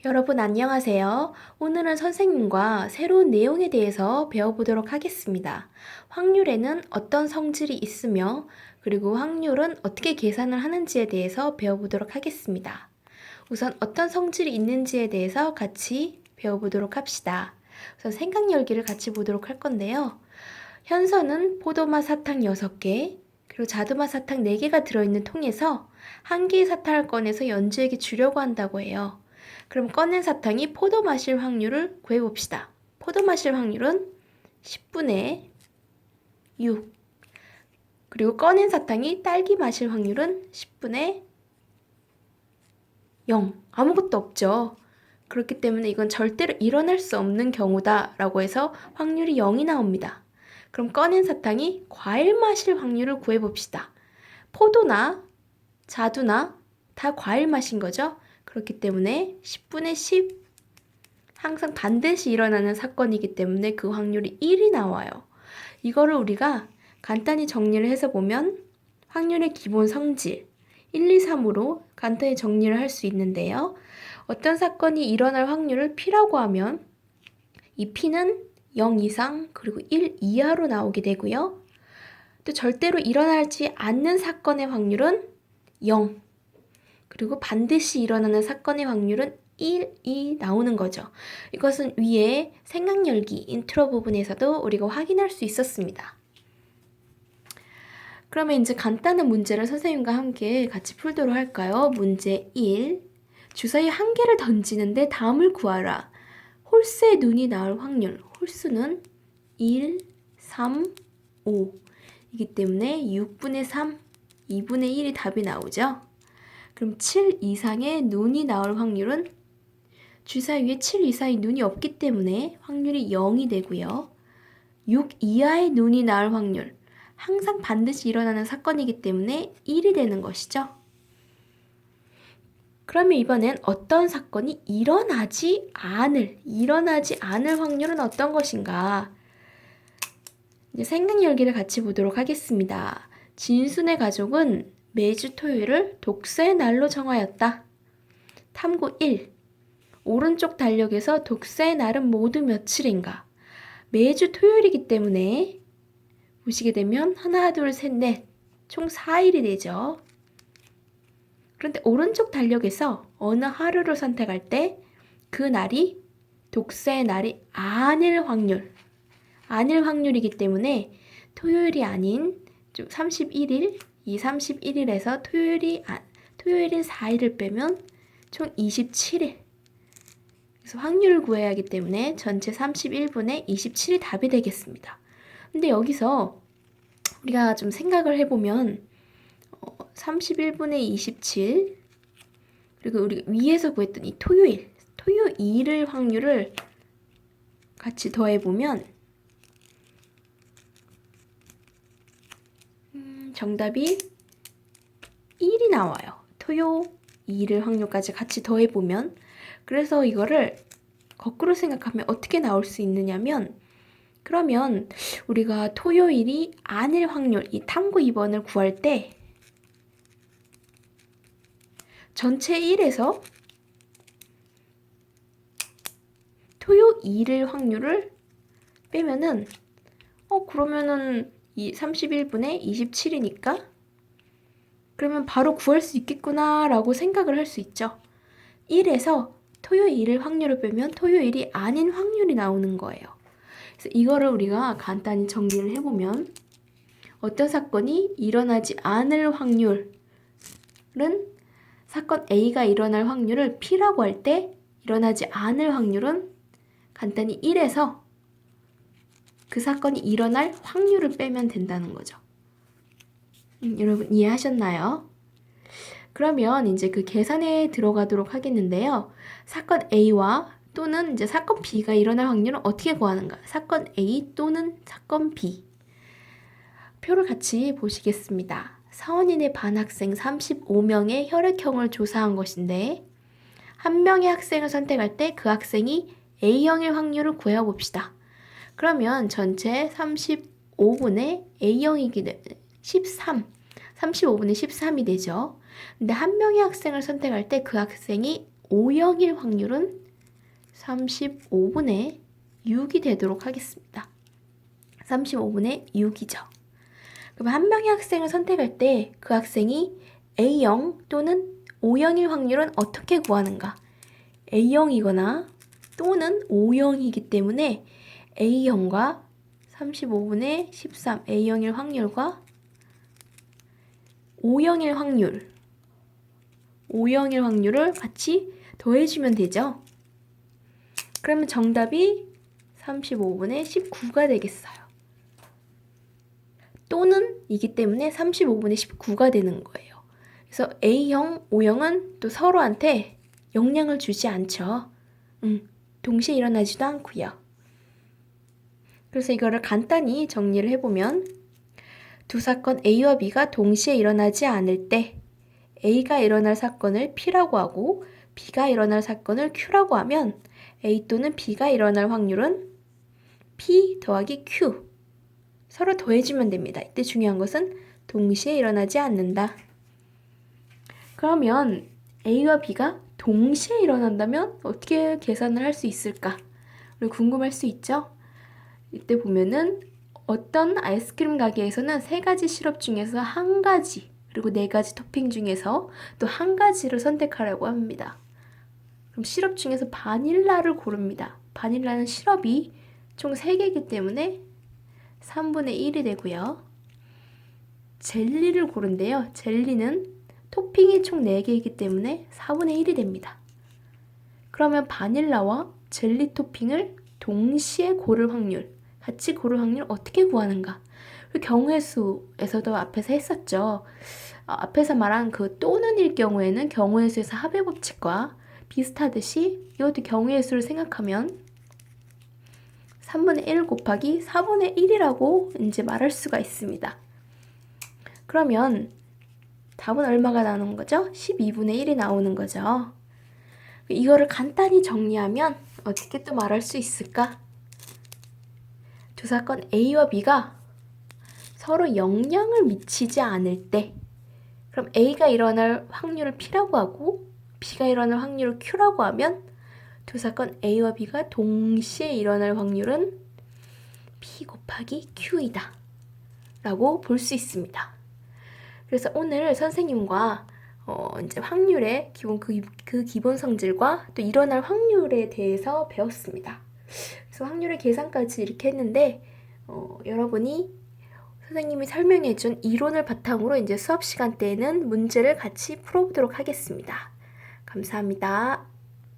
여러분 안녕하세요. 오늘은 선생님과 새로운 내용에 대해서 배워보도록 하겠습니다. 확률에는 어떤 성질이 있으며 그리고 확률은 어떻게 계산을 하는지에 대해서 배워보도록 하겠습니다. 우선 어떤 성질이 있는지에 대해서 같이 배워보도록 합시다. 우선 생각 열기를 같이 보도록 할 건데요. 현서는 포도맛 사탕 6개, 그리고 자두맛 사탕 4개가 들어있는 통에서 한 개의 사탕을 꺼내서 연주에게 주려고 한다고 해요. 그럼 꺼낸 사탕이 포도 마실 확률을 구해봅시다. 포도 마실 확률은 10분의 6. 그리고 꺼낸 사탕이 딸기 마실 확률은 10분의 0. 아무것도 없죠. 그렇기 때문에 이건 절대로 일어날 수 없는 경우다 라고 해서 확률이 0이 나옵니다. 그럼 꺼낸 사탕이 과일 마실 확률을 구해봅시다. 포도나 자두나 다 과일 맛인 거죠. 그렇기 때문에 10분의 10 항상 반드시 일어나는 사건이기 때문에 그 확률이 1이 나와요. 이거를 우리가 간단히 정리를 해서 보면 확률의 기본 성질 1, 2, 3으로 간단히 정리를 할 수 있는데요. 어떤 사건이 일어날 확률을 P라고 하면 이 P는 0 이상 그리고 1 이하로 나오게 되고요. 또 절대로 일어나지 않는 사건의 확률은 0. 그리고 반드시 일어나는 사건의 확률은 1이 나오는 거죠. 이것은 위에 생각 열기 인트로 부분에서도 우리가 확인할 수 있었습니다. 그러면 이제 간단한 문제를 선생님과 함께 같이 풀도록 할까요? 문제 1. 주사위 한 개를 던지는데 다음을 구하라. 홀수의 눈이 나올 확률. 홀수는 1, 3, 5 이기 때문에 6분의 3, 2분의 1이 답이 나오죠. 그럼 7 이상의 눈이 나올 확률은 주사위에 7 이상의 눈이 없기 때문에 확률이 0이 되고요. 6 이하의 눈이 나올 확률, 항상 반드시 일어나는 사건이기 때문에 1이 되는 것이죠. 그러면 이번엔 어떤 사건이 일어나지 않을 확률은 어떤 것인가? 이제 생각 열기를 같이 보도록 하겠습니다. 진순의 가족은 매주 토요일을 독서의 날로 정하였다. 탐구 1. 오른쪽 달력에서 독서의 날은 모두 며칠인가? 매주 토요일이기 때문에 보시게 되면 하나, 둘, 셋, 넷 총 4일이 되죠. 그런데 오른쪽 달력에서 어느 하루를 선택할 때 그 날이 독서의 날이 아닐 확률이기 때문에 토요일이 아닌 31일, 이 31일에서 토요일인 4일을 빼면 총 27일. 그래서 확률을 구해야 하기 때문에 전체 31분의 27이 답이 되겠습니다. 근데 여기서 우리가 좀 생각을 해보면 31분의 27 그리고 우리 위에서 구했던 이 토요일을 확률을 같이 더해보면 정답이 1이 나와요. 토요일을 확률까지 같이 더해보면 그래서 이거를 거꾸로 생각하면 어떻게 나올 수 있느냐면 그러면 우리가 토요일이 아닐 확률, 이 탐구 2번을 구할 때 전체 1에서 토요일을 확률을 빼면은 그러면은 이 31분의 27이니까 그러면 바로 구할 수 있겠구나 라고 생각을 할 수 있죠. 1에서 토요일을 확률을 빼면 토요일이 아닌 확률이 나오는 거예요. 그래서 이거를 우리가 간단히 정리를 해보면 어떤 사건이 일어나지 않을 확률은 사건 A가 일어날 확률을 P라고 할 때 일어나지 않을 확률은 간단히 1에서 그 사건이 일어날 확률을 빼면 된다는 거죠. 여러분 이해하셨나요? 그러면 이제 그 계산에 들어가도록 하겠는데요. 사건 A와 또는 이제 사건 B가 일어날 확률은 어떻게 구하는가? 사건 A 또는 사건 B. 표를 같이 보시겠습니다. 서원인의 반 학생 35명의 혈액형을 조사한 것인데 한 명의 학생을 선택할 때 그 학생이 A형일 확률을 구해봅시다. 그러면 전체 35분의 A형이기 때문에 35분의 13이 되죠. 근데 한 명의 학생을 선택할 때 그 학생이 O형일 확률은 35분의 6이 되도록 하겠습니다. 35분의 6이죠. 그럼 한 명의 학생을 선택할 때 그 학생이 A형 또는 O형일 확률은 어떻게 구하는가? A형이거나 또는 O형이기 때문에 A형과 35분의 13 A형일 확률과 O형일 확률을 같이 더해주면 되죠. 그러면 정답이 35분의 19가 되겠어요. 또는 이기 때문에 35분의 19가 되는 거예요. 그래서 A형, O형은 또 서로한테 영향을 주지 않죠. 동시에 일어나지도 않고요. 그래서 이거를 간단히 정리를 해보면 두 사건 A와 B가 동시에 일어나지 않을 때 A가 일어날 사건을 P라고 하고 B가 일어날 사건을 Q라고 하면 A 또는 B가 일어날 확률은 P 더하기 Q. 서로 더해주면 됩니다. 이때 중요한 것은 동시에 일어나지 않는다. 그러면 A와 B가 동시에 일어난다면 어떻게 계산을 할 수 있을까? 우리 궁금할 수 있죠? 이때 보면은 어떤 아이스크림 가게에서는 3가지 시럽 중에서 1가지, 그리고 4가지 토핑 중에서 또 1가지를 선택하라고 합니다. 그럼 시럽 중에서 바닐라를 고릅니다. 바닐라는 시럽이 총 3개이기 때문에 3분의 1이 되고요. 젤리를 고른데요. 젤리는 토핑이 총 4개이기 때문에 4분의 1이 됩니다. 그러면 바닐라와 젤리 토핑을 동시에 고를 확률, 같이 고를 확률 어떻게 구하는가? 경우의 수에서도 앞에서 했었죠. 앞에서 말한 그 또는일 경우에는 경우의 수에서 합의 법칙과 비슷하듯이 이것도 경우의 수를 생각하면 3분의 1 곱하기 4분의 1이라고 이제 말할 수가 있습니다. 그러면 답은 얼마가 나오는 거죠? 12분의 1이 나오는 거죠. 이거를 간단히 정리하면 어떻게 또 말할 수 있을까? 두 사건 A와 B가 서로 영향을 미치지 않을 때 그럼 A가 일어날 확률을 P라고 하고 B가 일어날 확률을 Q라고 하면 두 사건 A와 B가 동시에 일어날 확률은 P 곱하기 Q이다 라고 볼 수 있습니다. 그래서 오늘 선생님과 이제 확률의 그 기본 성질과 또 일어날 확률에 대해서 배웠습니다. 그래서 확률의 계산까지 이렇게 했는데 여러분이 선생님이 설명해준 이론을 바탕으로 이제 수업 시간 때에는 문제를 같이 풀어보도록 하겠습니다. 감사합니다.